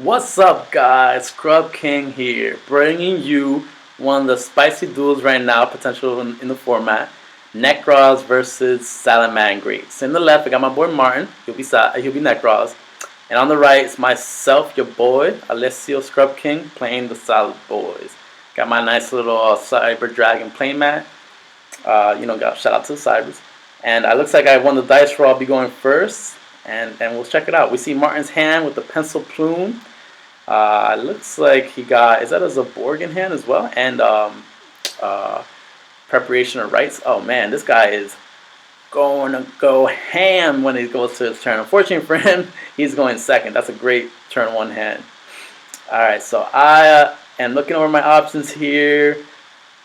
What's up, guys? Scrub King here, bringing you one of the spicy duels right now, potential in the format. Neckroz versus Salamangreat. So in the left, I got my boy Martin. He'll be Neckroz, and on the right is myself, your boy Alessio Scrub King, playing the Salad Boys. Got my nice little Cyber Dragon playmat. Shout out to the Cybers. And it looks like I won the dice roll. I'll be going first, and we'll check it out. We see Martin's hand with the pencil plume. Looks like he got, is that a Zaborg hand as well? And preparation of rights. Oh man, this guy is going to go ham when he goes to his turn. Unfortunately for him, he's going second. That's a great turn one hand. Alright, so I am looking over my options here.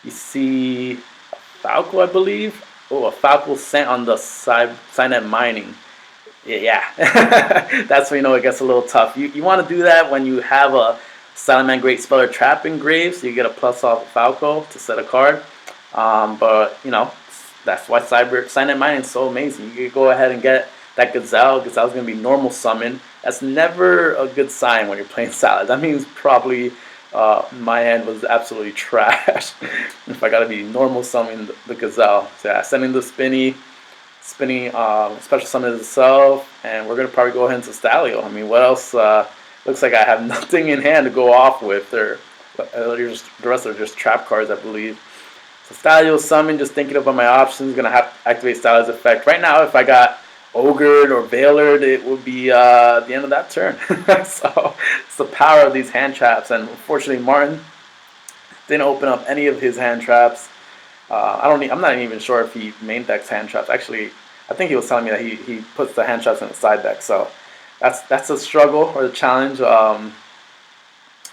You see Falco, I believe. Oh, a Falco sent on the Cynet mining. Yeah, that's when you know it gets a little tough. You want to do that when you have a Salamangreat Speller Trap engraved, so you get a plus off Falco to set a card. But you know, that's why Cynet mining is so amazing. You can go ahead and get that Gazelle. Gazelle's going to be normal summon. That's never a good sign when you're playing Salad. That means probably my hand was absolutely trash if I got to be normal summoning the Gazelle. So yeah, sending the spinning special summon itself, and we're going to probably go ahead into Stalio. I mean, what else? Looks like I have nothing in hand to go off with. The rest are just trap cards, I believe. So Stalio summon, just thinking about my options, going to have to activate Stalio's effect. Right now, if I got Ogred or Veilered, it would be the end of that turn. So it's the power of these hand traps, and unfortunately Martin didn't open up any of his hand traps. I'm not even sure if he main decks hand traps. Actually, I think he was telling me that he puts the hand traps in the side deck. So that's a struggle or the challenge of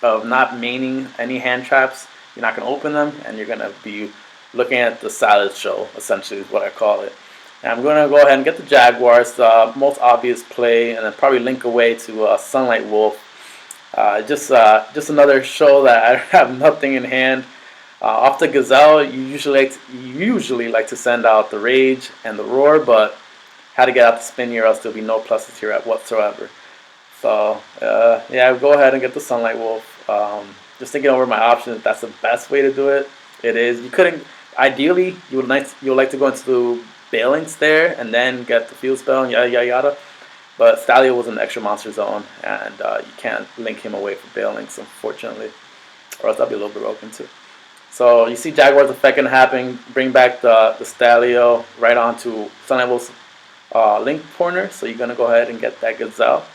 not maining any hand traps. You're not going to open them, and you're going to be looking at the salad show, essentially is what I call it. And I'm going to go ahead and get the Jaguars, the most obvious play, and then probably link away to Sunlight Wolf. Just another show that I have nothing in hand. Off the Gazelle, you usually like to send out the Rage and the Roar, but had to get out the spin here, else there'll be no pluses here whatsoever. So yeah, go ahead and get the Sunlight Wolf. Just thinking over my options, if that's the best way to do it. It is. You couldn't. Ideally, you would like to go into Balance there and then get the Field Spell and yada yada yada. But Stalio was in the extra monster zone, and you can't link him away from Balance, unfortunately, or else that'd be a little bit broken too. So you see Jaguar's effect can happen, bring back the Stalio right onto Sunlight Wolf's link corner. So you're going to go ahead and get that Gazelle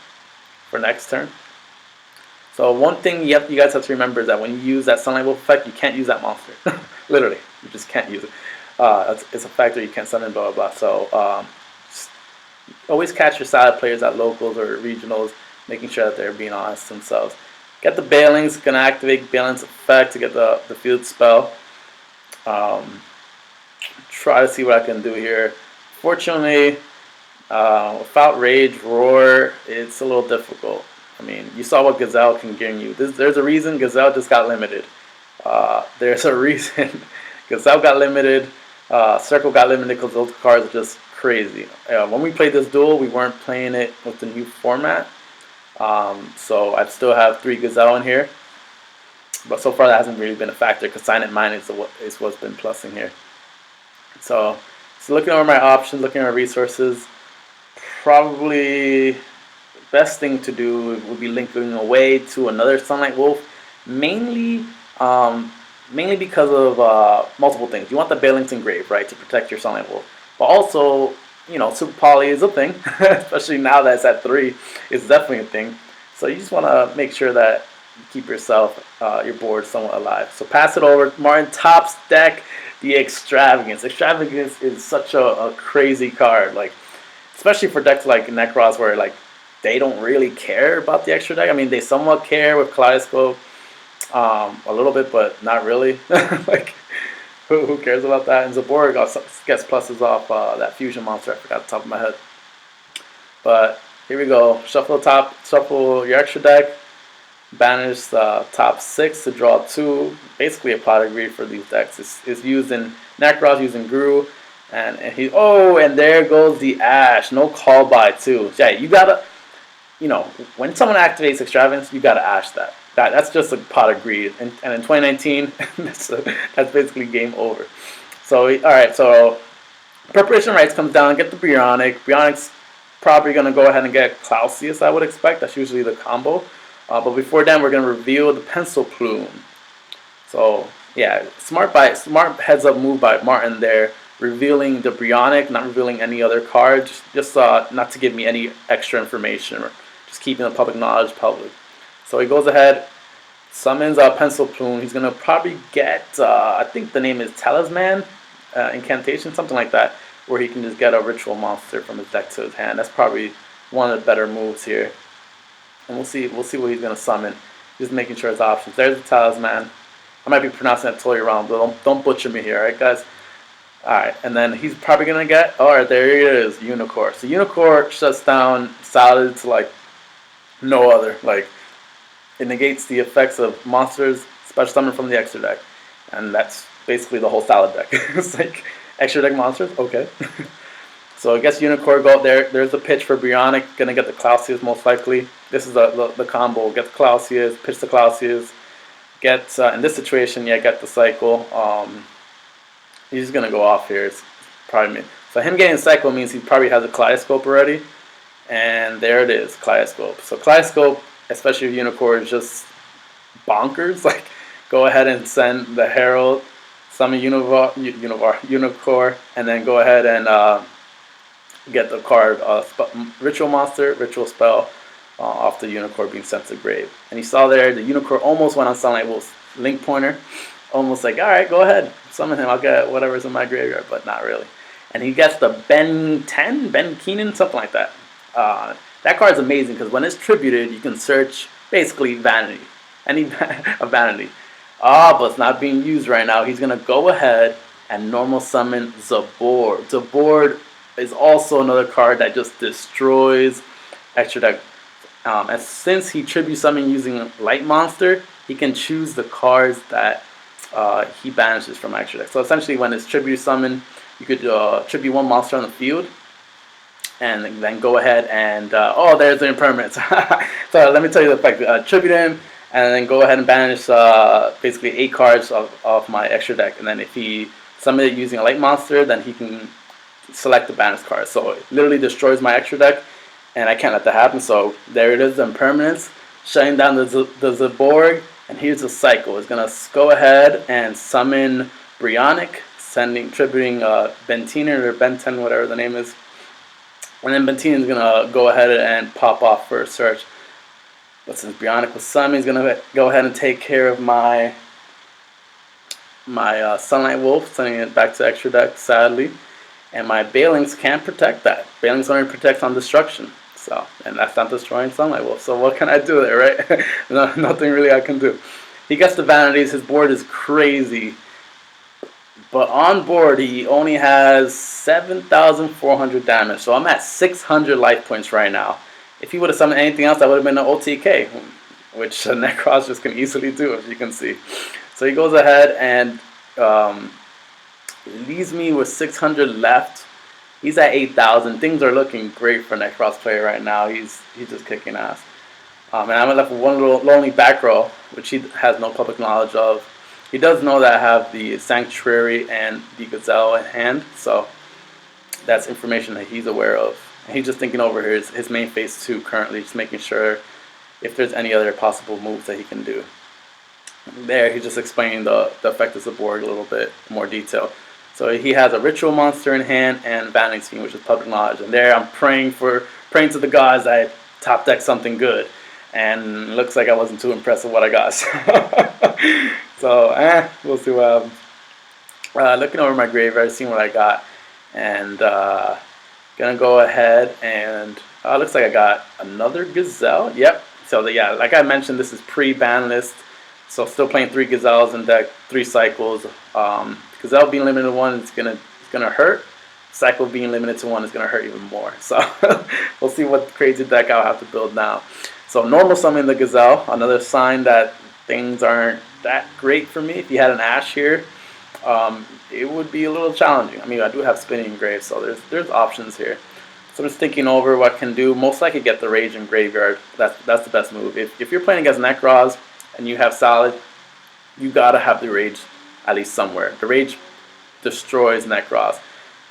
for next turn. So one thing you guys have to remember is that when you use that Sunlight Wolf effect, you can't use that monster. Literally, you just can't use it. It's a factor you can't summon, blah, blah, blah. So always catch your Salad players at locals or regionals, making sure that they're being honest themselves. Get the Bailings, gonna activate Balance effect to get the field spell. Try to see what I can do here. Fortunately, without Rage, Roar, it's a little difficult. I mean, you saw what Gazelle can give you. There's a reason Gazelle just got limited. There's a reason Gazelle got limited. Circle got limited because those cards are just crazy. When we played this duel, we weren't playing it with the new format. So I still have 3 Gazelle in here, but so far that hasn't really been a factor because Silent Mine is what's been plussing here. So looking over my options, looking at my resources, probably the best thing to do would be linking away to another Sunlight Wolf, mainly because of multiple things. You want the Balance engraved, right, to protect your Sunlight Wolf, but also, you know, Super Poly is a thing, especially now that it's at 3. It's definitely a thing. So you just want to make sure that you keep yourself, your board somewhat alive. So pass it over. Martin tops deck the Extravagance. Extravagance is such a crazy card, like especially for decks like Neckroz where like they don't really care about the extra deck. I mean, they somewhat care with Kaleidoscope a little bit, but not really. Like, who cares about that? And Zaborg gets pluses off that fusion monster. I forgot the top of my head. But here we go. Shuffle your extra deck. Banish the top 6 to draw 2. Basically a pot of greed for these decks. It's used in Neckroz, using Guru. And there goes the Ash. No call by too. Yeah, you gotta. you know, when someone activates extravagance, you gotta ash that. That's just a pot of greed. And in 2019, that's basically game over. So all right, so preparation rights comes down. Get the Bionic. Bionic's probably gonna go ahead and get Clausius. I would expect. That's usually the combo. But before then, we're gonna reveal the Pencil Plume. So yeah, smart heads up move by Martin there, revealing the Brionic, not revealing any other cards, just not to give me any extra information, or just keeping the public knowledge public. So he goes ahead, summons Pencil Plume. He's gonna probably get I think the name is Talisman, incantation, something like that, where he can just get a ritual monster from his deck to his hand. That's probably one of the better moves here. And we'll see what he's gonna summon. Just making sure his options. There's the Talisman. I might be pronouncing that totally wrong, but don't butcher me here, alright guys? Alright, and then he's probably gonna get, alright, there he is, Unicorn. So Unicorn shuts down Salad to like no other. Like, it negates the effects of monsters special summon from the extra deck. And that's basically the whole Salad deck. It's like, extra deck monsters? Okay. So I guess Unicorn go up there. There's the pitch for Bionic. Gonna get the Clausius most likely. This is the combo. Get the Clausius, pitch the Clausius. Get, in this situation, yeah, get the cycle. He's gonna go off here. It's probably me. So him getting cycle means he probably has a Kaleidoscope already. And there it is, Kaleidoscope. So Kaleidoscope, especially if Unicorn, is just bonkers. Like, go ahead and send the Herald, summon Unicorn, and then go ahead and get the card Ritual Monster, Ritual Spell off the Unicorn being sent to the grave. And you saw there, the Unicorn almost went on Sunlight Wolf's Link Pointer. Almost like, alright, go ahead, summon him, I'll get whatever's in my graveyard, but not really. And he gets the Ben Keenan, something like that. That card's amazing because when it's tributed, you can search basically Vanity. Any Vanity. But it's not being used right now. He's going to go ahead and normal summon Zabord. Zabord is also another card that just destroys extra deck. And since he tribute summon using Light Monster, he can choose the cards that he banishes from extra deck. So essentially, when it's tribute summon, you could tribute one monster on the field, and then go ahead and there's the impermanence. So let me tell you the effect. Tribute him, and then go ahead and banish basically 8 cards of my extra deck. And then if he summons it using a Light Monster, then he can select the banished card. So it literally destroys my extra deck, and I can't let that happen. So there it is, the impermanence, shutting down the Zaborg, and here's the cycle. It's gonna go ahead and summon Brionic, tributing Bentinen or Benten, whatever the name is, and then Bentinen's gonna go ahead and pop off for a search. But since Brionic was summoned, he's gonna go ahead and take care of my Sunlight Wolf, sending it back to extra deck, sadly. And my Balings can't protect that. Balings only protects on destruction. So, and that's not destroying Sunlight Wolf. So what can I do there, right? Nothing really I can do. He gets the Vanities. His board is crazy. But on board, he only has 7,400 damage. So I'm at 600 life points right now. If he would have summoned anything else, that would have been an OTK, which Neckroz just can easily do, as you can see. So he goes ahead and leaves me with 600 left. He's at 8,000. Things are looking great for Neckroz player right now. He's just kicking ass. And I'm left with one little lonely back row, which he has no public knowledge of. He does know that I have the Sanctuary and the Gazelle in hand, so that's information that he's aware of. And he's just thinking over his main phase 2 currently, just making sure if there's any other possible moves that he can do. There, he's just explaining the effect of the board a little bit more detail. So he has a Ritual Monster in hand and Vanity Scheme, which is public knowledge. And there, I'm praying to the gods that I top deck something good. And it looks like I wasn't too impressed with what I got. So, we'll see what happens. Looking over my graveyard, seeing what I got. And gonna go ahead and looks like I got another Gazelle. Yep. So yeah, like I mentioned, this is pre-ban list. So still playing 3 Gazelles in deck, 3 cycles. Gazelle being limited to 1 is gonna hurt. Cycle being limited to 1 is gonna hurt even more. So we'll see what crazy deck I'll have to build now. So normal summon the Gazelle, another sign that things aren't that great for me. If you had an Ash here, it would be a little challenging. I mean, I do have Spinning Grave, so there's options here. So I'm just thinking over what I can do. Most likely get the Rage in Graveyard. That's the best move. If you're playing against Neckroz and you have Solid, you gotta have the Rage at least somewhere. The Rage destroys Neckroz.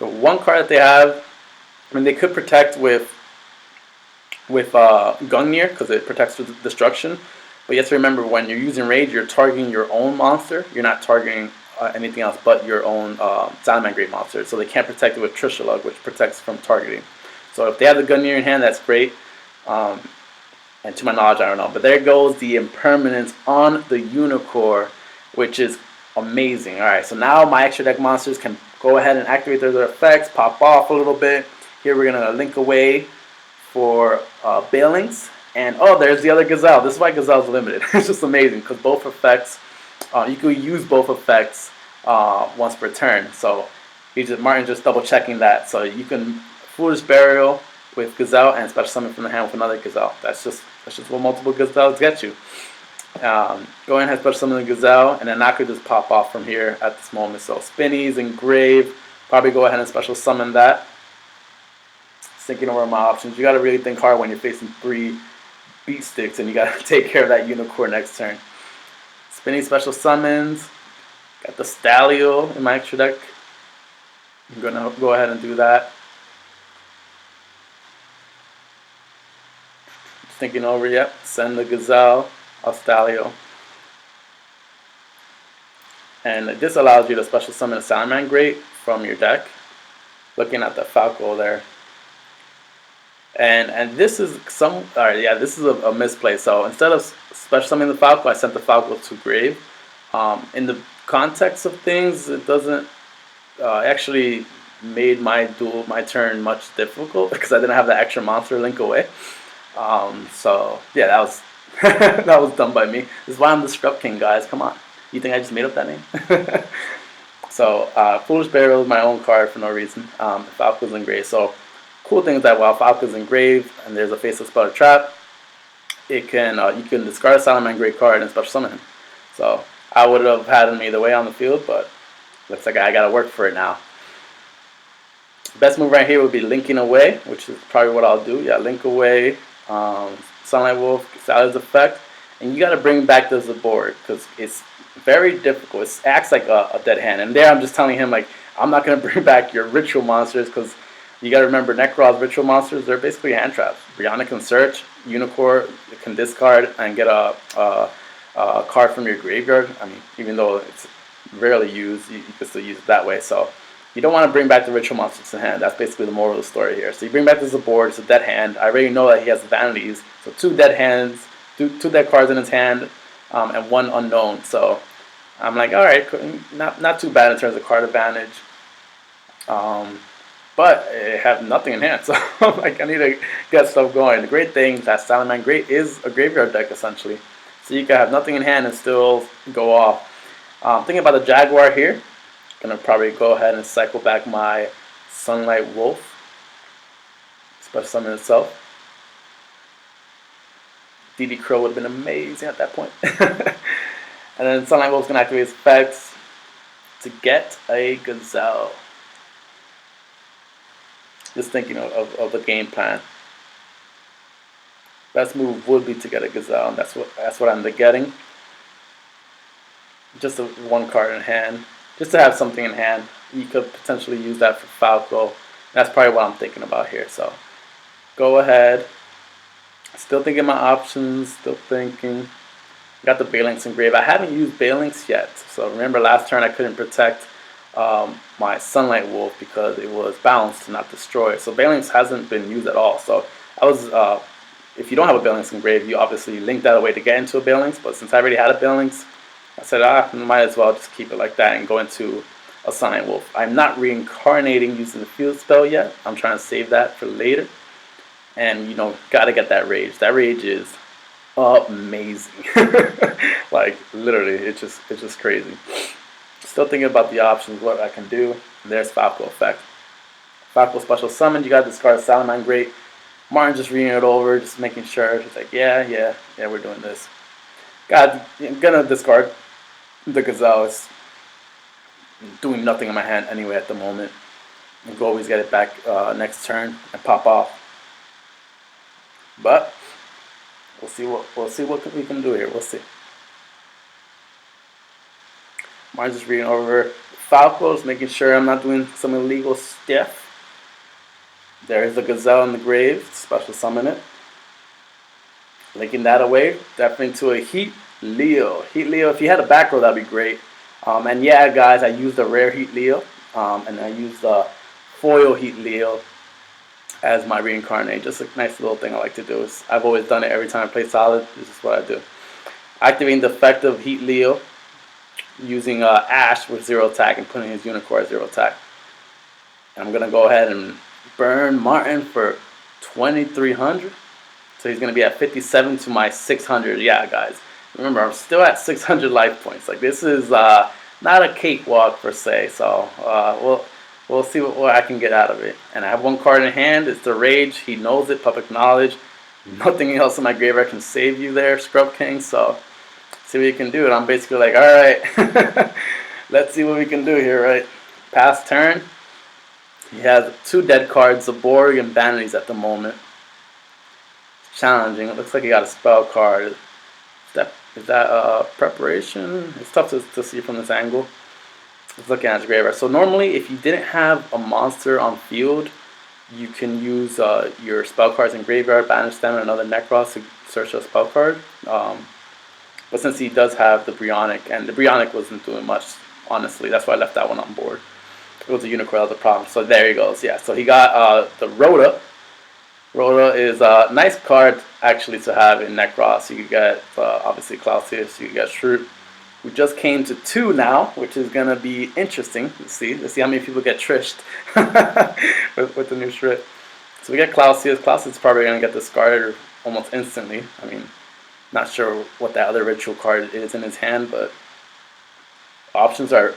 The one card that they have, I mean, they could protect with Gungnir because it protects with destruction. But you have to remember when you're using Rage, you're targeting your own monster. You're not targeting anything else but your own Salamangreat monster. So they can't protect it with Trishalug, which protects from targeting. So if they have the Gungnir in hand, that's great. And to my knowledge, I don't know. But there goes the impermanence on the Unicorn, which is amazing. Alright, so now my extra deck monsters can go ahead and activate their effects, pop off a little bit. Here we're going to link away for Bailings. And oh, there's the other Gazelle. This is why Gazelle's limited. It's just amazing because both effects, you can use both effects once per turn. So Martin just double checking that. So you can Foolish Burial with Gazelle and special summon from the hand with another Gazelle. That's just what multiple Gazelles get you. Go ahead and special summon the Gazelle, and then I could just pop off from here at this moment. So Spinnies and Grave, probably go ahead and special summon that. Thinking over my options. You got to really think hard when you're facing 3 beat sticks and you got to take care of that Unicorn next turn. Spinny special summons. Got the Stalio in my extra deck. I'm going to go ahead and do that. Thinking over, yep. Send the Gazelle, Stalio. And this allows you to special summon a Salamangreat from your deck. Looking at the Falco there. And this is this is a misplay. So instead of special summoning the Falco, I sent the Falco to Grave. In the context of things, it doesn't actually made my turn much difficult because I didn't have the extra monster link away. So yeah, that was that was done by me. This is why I'm the Scrub King, guys. Come on, you think I just made up that name? So Foolish Burial is my own card for no reason. Falco's in Grave. So cool thing is that while Falco's in Grave and there's a Faceless Spell Trap, it can you can discard a Salamangreat card and special summon him. So I would have had him either way on the field, but looks like I gotta work for it now. Best move right here would be linking away, which is probably what I'll do. Yeah, link away, Sunlight Wolf, Sally's effect, and you gotta bring back this board because it's very difficult. It acts like a dead hand, and there I'm just telling him like I'm not gonna bring back your ritual monsters because you got to remember, Neckroz ritual monsters, they're basically hand traps. Brianna can search, Unicorn can discard and get a card from your graveyard. I mean, even though it's rarely used, you can still use it that way. So you don't want to bring back the ritual monsters in hand. That's basically the moral of the story here. So you bring back this board, it's a dead hand. I already know that he has vanities. So 2 dead hands, two dead cards in his hand, and 1 unknown. So I'm like, alright, not too bad in terms of card advantage. But I have nothing in hand, so like I need to get stuff going. The great thing that Salamangreat is a graveyard deck essentially, so you can have nothing in hand and still go off. Thinking about the Jaguar here, gonna probably go ahead and cycle back my Sunlight Wolf, special summon itself. DD Crow would have been amazing at that point. And then Sunlight Wolf's gonna activate its effects to get a Gazelle. Just thinking of the game plan. Best move would be to get a Gazelle, and that's what I'm getting. Just 1 card in hand, just to have something in hand. You could potentially use that for Falco. That's probably what I'm thinking about here. So go ahead. Still thinking my options. Still thinking. Got the Balinks in Grave. I haven't used Balinks yet. So remember last turn I couldn't protect my Sunlight Wolf because it was balanced to not destroy. So Balinks hasn't been used at all. So I was, if you don't have a Balinks in Grave, you obviously link that away to get into a Balinks. But since I already had a Balinks, I said, might as well just keep it like that and go into a Sunlight Wolf. I'm not reincarnating using the field spell yet. I'm trying to save that for later. And you know, gotta get that Rage. That Rage is amazing. Like literally, it's just crazy. Still thinking about the options, what I can do. And there's Falco effect. Falco special summon, you gotta discard Salamangreat. Martin just reading it over, just making sure. He's like, yeah, we're doing this. I'm gonna discard the Gazelle. It's doing nothing in my hand anyway at the moment. You can always get it back next turn and pop off. But we'll see what we can do here. We'll see. I'm just reading over Falcos, making sure I'm not doing some illegal stuff. There is a gazelle in the grave, special summon it. Linking that away, definitely to a Heat Leo. Heat Leo, if you had a back row, that'd be great. And yeah, guys, I used a rare Heat Leo, and I used the foil Heat Leo as my reincarnate. Just a nice little thing I like to do. I've always done it every time I play Solid. This is what I do. Activating the effect of Heat Leo using Ash with 0 attack and putting his Unicorn at 0 attack. And I'm going to go ahead and burn Martin for 2,300. So he's going to be at 57 to my 600. Yeah, guys. Remember, I'm still at 600 life points. Like, this is not a cakewalk per se. So we'll see what I can get out of it. And I have one card in hand. It's the Rage. He knows it. Public knowledge. Nothing else in my graveyard can save you there, Scrub King. So see what you can do. And I'm basically like, all right, let's see what we can do here, right? Past turn. He has 2 dead cards, the Borg and Vanities at the moment. Challenging. It looks like he got a spell card. Is that preparation? It's tough to see from this angle. Let's look at his graveyard. So normally, if you didn't have a monster on field, you can use your spell cards in graveyard, banish them, and another Neckroz to search a spell card. But since he does have the Brionic, and the Brionic wasn't doing much, honestly, that's why I left that one on board. It was a Unicorn, that was a problem. So there he goes. Yeah, so he got the Rhoda. Rhoda is a nice card, actually, to have in Neckroz. You could get, obviously, Clausius. You could get Shroot, who just came to 2 now, which is going to be interesting. Let's see how many people get trished with the new Shroot. So we get Clausius. Clausius is probably going to get discarded almost instantly. I mean, not sure what that other ritual card is in his hand, but options are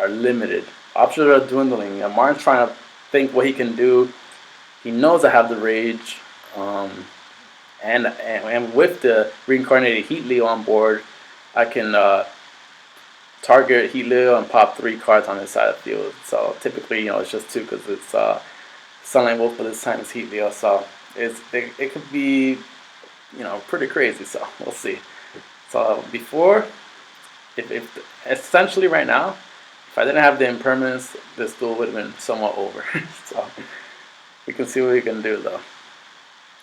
limited. Options are dwindling. Martin's trying to think what he can do. He knows I have the Rage, and with the reincarnated Heat Leo on board, I can target Heat Leo and pop 3 cards on his side of the field. So typically, it's just 2 because it's Sunlight Wolf, but this time it's Heat Leo. So it could be, pretty crazy. So we'll see. So before, if essentially right now, if I didn't have the impermanence, this duel would have been somewhat over. So we can see what we can do, though.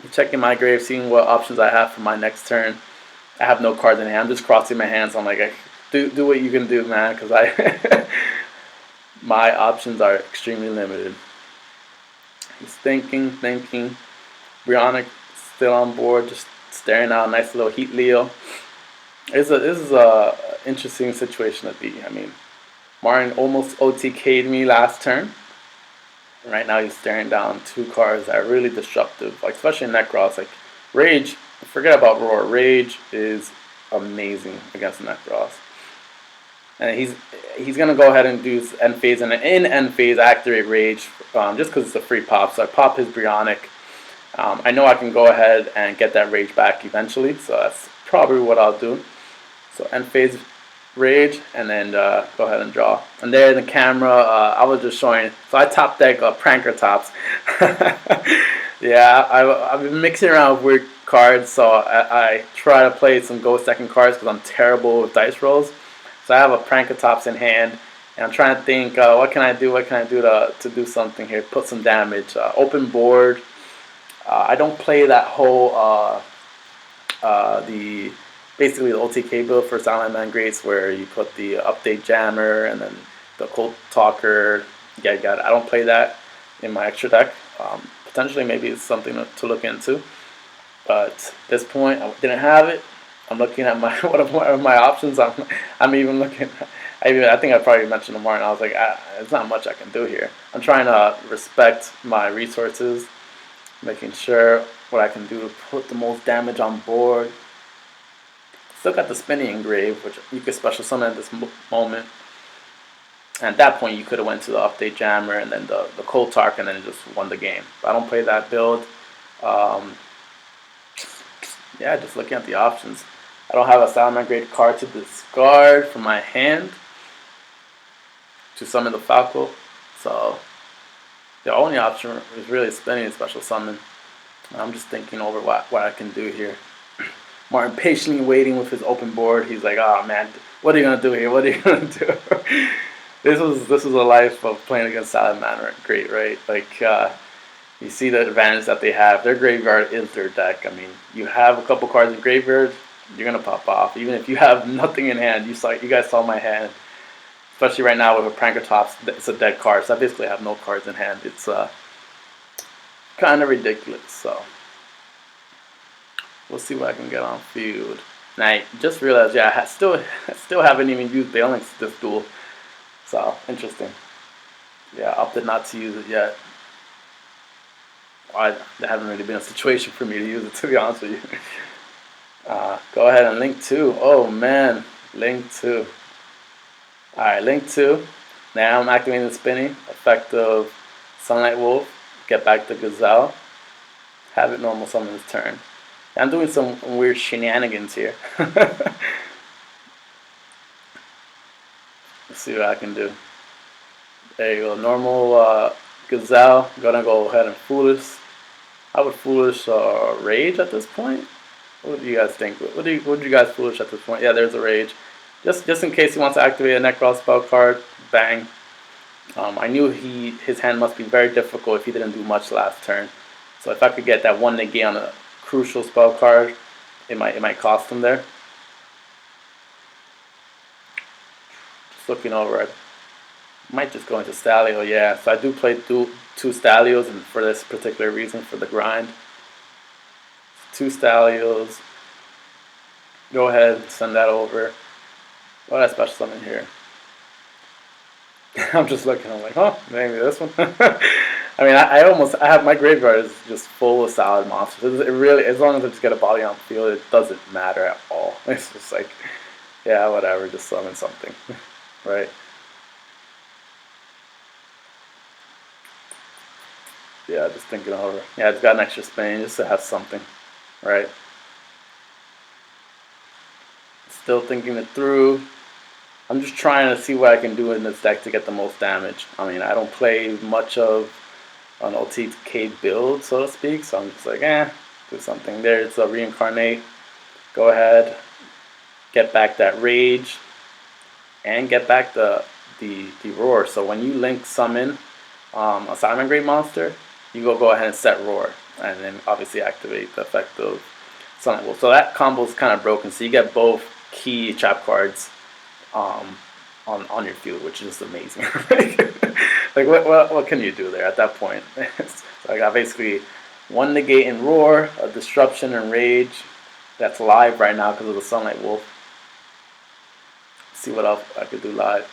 I'm checking my grave, seeing what options I have for my next turn. I have no cards in hand. I'm just crossing my hands. I'm like, do what you can do, man, because my options are extremely limited. He's thinking. Brionic still on board, just staring out. Nice little Heat Leo. This is a interesting situation to be. I mean, Martin almost OTK'd me last turn. Right now he's staring down 2 cards that are really disruptive, like especially in Neckroz. Like Rage, forget about Roar. Rage is amazing against Neckroz. And he's gonna go ahead and do end phase, and in end phase activate Rage just because it's a free pop. So I pop his Brionic. I know I can go ahead and get that Rage back eventually, so that's probably what I'll do. So end phase Rage, and then go ahead and draw. And there in the camera, I was just showing. So I top deck Pranker Tops. Yeah, I've been mixing around with weird cards, so I try to play some Ghost Second cards because I'm terrible with dice rolls. So I have a Pranker Tops in hand, and I'm trying to think, what can I do to do something here, put some damage. Open board. I don't play that whole basically the OTK build for Salamangreats, where you put the update jammer and then the cold talker. Yeah, got it. I don't play that in my extra deck. Potentially, maybe it's something to look into. But at this point, I didn't have it. I'm looking at my what are my options. I'm even looking. I think I probably mentioned to Martin. I was like, there's not much I can do here. I'm trying to respect my resources, making sure what I can do to put the most damage on board. Still got the Spinning Engrave, which you could special summon at this moment. And at that point, you could have went to the update jammer and then the cold talk and then just won the game. But I don't play that build. Yeah, just looking at the options. I don't have a Salamangreat card to discard from my hand to summon the Falco. So The only option is really spinning a special summon. I'm just thinking over what I can do here. Martin patiently waiting with his open board. He's like, "Oh man, what are you gonna do here? What are you gonna do?" This was a life of playing against Salamangreat, right? Like you see the advantage that they have. Their graveyard is their deck. I mean, you have a couple cards in graveyard, you're gonna pop off. Even if you have nothing in hand, you guys saw my hand. Especially right now with a Prankertops, it's a dead card. So I basically have no cards in hand. It's kind of ridiculous. So we'll see what I can get on field. And I just realized, yeah, I still haven't even used Balinx this duel. So interesting. Yeah, I opted not to use it yet. There haven't really been a situation for me to use it, to be honest with you. Go ahead and link 2. Oh man, link 2. Alright, link 2. Now I'm activating the spinning. Effect of Sunlight Wolf. Get back to Gazelle. Have it normal summon this turn. I'm doing some weird shenanigans here. Let's see what I can do. There you go. Normal Gazelle. Gonna go ahead and Foolish. I would Foolish Rage at this point. What do you guys think? What do you guys Foolish at this point? Yeah, there's a Rage. Just in case he wants to activate a Neckroz spell card. Bang. I knew his hand must be very difficult if he didn't do much last turn. So if I could get that one negate on a crucial spell card, it might cost him there. Just looking over it. Might just go into Stalio, yeah. So I do play 2 Stalios, and for this particular reason, for the grind. 2 Stalios. Go ahead, send that over. What did I special summon here? I'm just looking, I'm like, oh, maybe this one. I mean, I have my graveyard is just full of solid monsters. It really, as long as I just get a body on the field, it doesn't matter at all. It's just like, yeah, whatever, just summon something, right? Yeah, just thinking over. Yeah, it's got an extra spin just to have something, right? Still thinking it through. I'm just trying to see what I can do in this deck to get the most damage. I mean, I don't play much of an OTK build, so to speak, so I'm just like, do something there. It's a Reincarnate. Go ahead, get back that Rage, and get back the Roar. So when you link summon a Salamangreat monster, you go ahead and set Roar, and then obviously activate the effect of Sunlight Wolf. So that combo is kind of broken. So you get both key trap cards on your field, which is amazing. Like what can you do there at that point? So I got basically one negate and Roar, a disruption and Rage that's live right now because of the Sunlight Wolf. Let's see what else I could do live.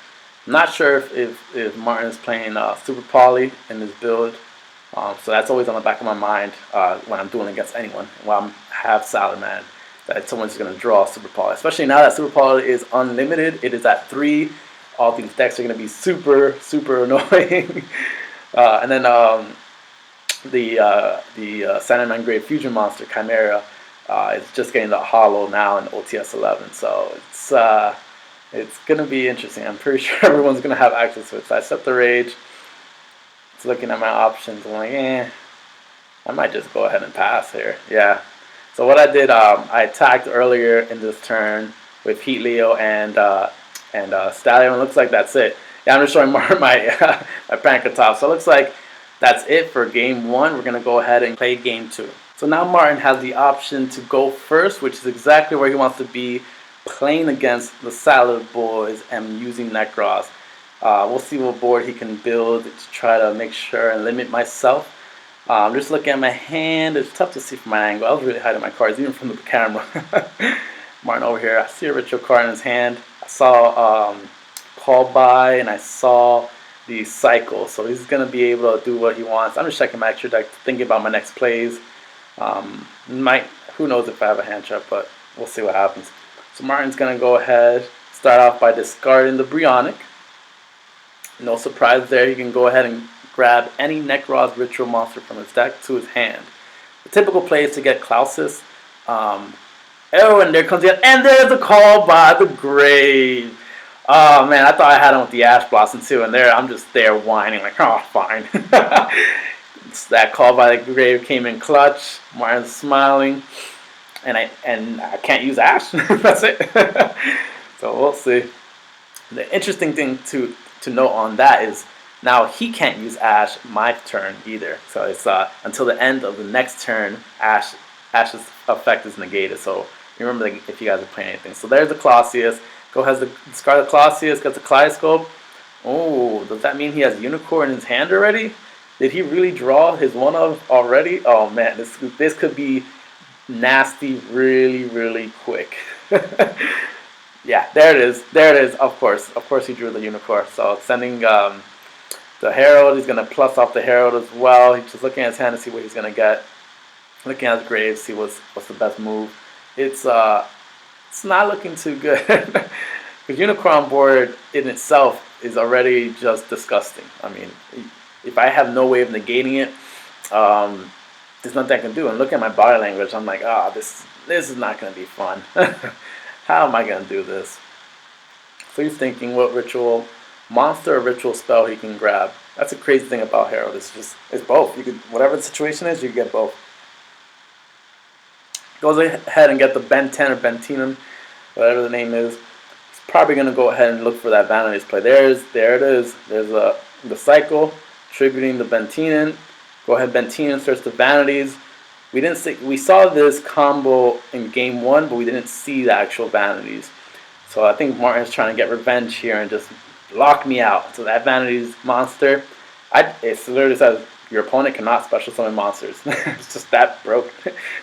I'm not sure if Martin's playing Super Poly in his build. So that's always on the back of my mind when I'm dueling against anyone. While I have Salaman, that someone's going to draw Super Poly. Especially now that Super Poly is unlimited. It is at 3. All these decks are going to be super, super annoying. And then the Salamangreat Fusion Monster, Chimera, is just getting the holo now in OTS 11. So it's going to be interesting. I'm pretty sure everyone's going to have access to it. So I set the Rage. It's looking at my options. I'm like, I might just go ahead and pass here. Yeah. So what I did, I attacked earlier in this turn with Heat Leo and Stallion. It looks like that's it. Yeah, I'm just showing my my Prankertops. So it looks like that's it for game 1. We're gonna go ahead and play game 2. So now Martin has the option to go first, which is exactly where he wants to be, playing against the Salad Boys and using Neckroz. We'll see what board he can build to try to make sure and limit myself. I'm just looking at my hand. It's tough to see from my angle. I was really hiding my cards, even from the camera. Martin over here. I see a ritual card in his hand. I saw Call By, and I saw the Cycle. So he's going to be able to do what he wants. I'm just checking my extra deck, thinking about my next plays. Who knows if I have a hand trap, but we'll see what happens. So Martin's going to go ahead, start off by discarding the Brionic. No surprise there. He can go ahead and grab any Neckroz ritual monster from his deck to his hand. The typical play is to get Klausis. Oh, and there comes the and there's a Call By the Grave. Oh man, I thought I had him with the Ash Blossom too, and I'm just there whining like, oh, fine. That call by the grave came in clutch. Martin's smiling, and I can't use Ash. That's it. So we'll see. The interesting thing to note on that is now he can't use Ash my turn either. So it's until the end of the next turn, Ash's effect is negated. So remember if you guys are playing anything. So there's the Colosseus. Go ahead and discard the Colosseus, gets the Kaleidoscope. Oh, does that mean he has Unicorn in his hand already? Did he really draw his one of already? Oh man, this could be nasty really, really quick. Yeah, there it is. There it is. Of course he drew the Unicorn. So sending the Herald, he's gonna plus off the Herald as well. He's just looking at his hand to see what he's gonna get. Looking at his grave, see what's the best move. It's not looking too good. Because Unicorn board in itself is already just disgusting. I mean, if I have no way of negating it, there's nothing I can do. And look at my body language. I'm like, this is not going to be fun. How am I going to do this? So he's thinking what ritual, monster or ritual spell he can grab. That's the crazy thing about Herald. It's both. You could, whatever the situation is, you can get both. Goes ahead and get the Ben 10 or Bentinum, whatever the name is. He's probably going to go ahead and look for that Vanities play. There it is. There's the cycle, tributing the Bentinum. Go ahead, Bentinum starts the Vanities. We saw this combo in game 1, but we didn't see the actual Vanities. So I think Martin's trying to get revenge here and just lock me out. So that Vanities monster, it literally says your opponent cannot special summon monsters. It's just that broke.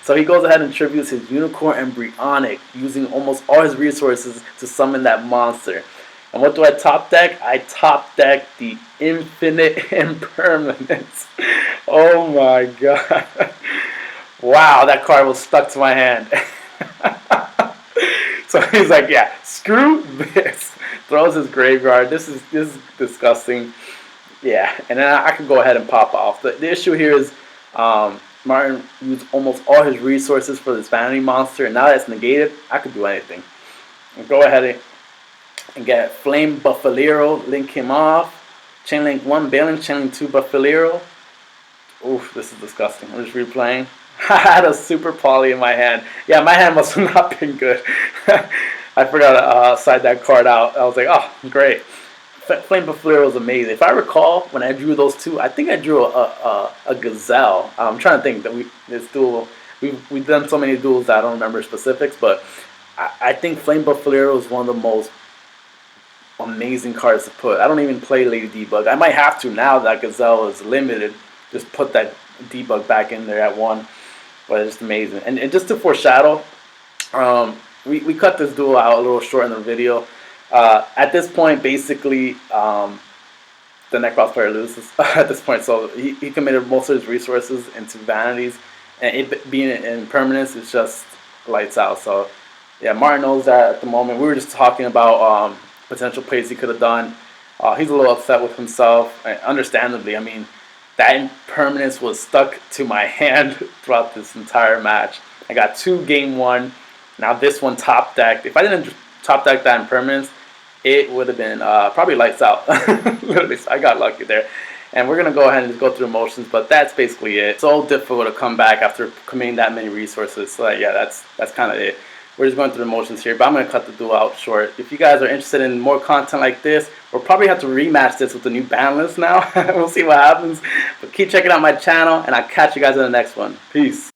So he goes ahead and tributes his Unicorn Embryonic, using almost all his resources to summon that monster. And what do I top deck? I top deck the Infinite Impermanence. Oh my god. Wow, that card was stuck to my hand. So he's like, yeah, screw this. Throws his graveyard. This is disgusting. Yeah, and then I can go ahead and pop off. The issue here is Martin used almost all his resources for this Vanity monster, and now that's negated, I could do anything. And go ahead and get Flame Buffalero, link him off. Chain link 1 Bailing, chain link 2 Buffalero. Oof, this is disgusting. I'm just replaying. I had a Super Poly in my hand. Yeah, my hand must have not been good. I forgot to side that card out. I was like, oh, great. Flame Buffalero is amazing. If I recall, when I drew those two, I think I drew a Gazelle. I'm trying to think that we've done so many duels that I don't remember specifics, but I think Flame Buffalero is one of the most amazing cards to put. I don't even play Lady Debug. I might have to now that Gazelle is limited. Just put that Debug back in there at 1. But it's just amazing. And just to foreshadow, we cut this duel out a little short in the video. At this point, basically, the Neckroz player loses at this point. So he committed most of his resources into Vanities. And it being in Impermanence is just lights out. So, yeah, Martin knows that at the moment. We were just talking about potential plays he could have done. He's a little upset with himself, understandably. I mean, that Impermanence was stuck to my hand throughout this entire match. I got 2 game 1. Now this one top decked. If I didn't top deck that Impermanence, it would have been probably lights out. Literally, so I got lucky there. And we're going to go ahead and just go through motions, but that's basically it. So difficult to come back after committing that many resources. So yeah, that's kind of it. We're just going through the motions here, but I'm going to cut the duel out short. If you guys are interested in more content like this, we'll probably have to rematch this with the new ban list now. We'll see what happens. But keep checking out my channel, and I'll catch you guys in the next one. Peace.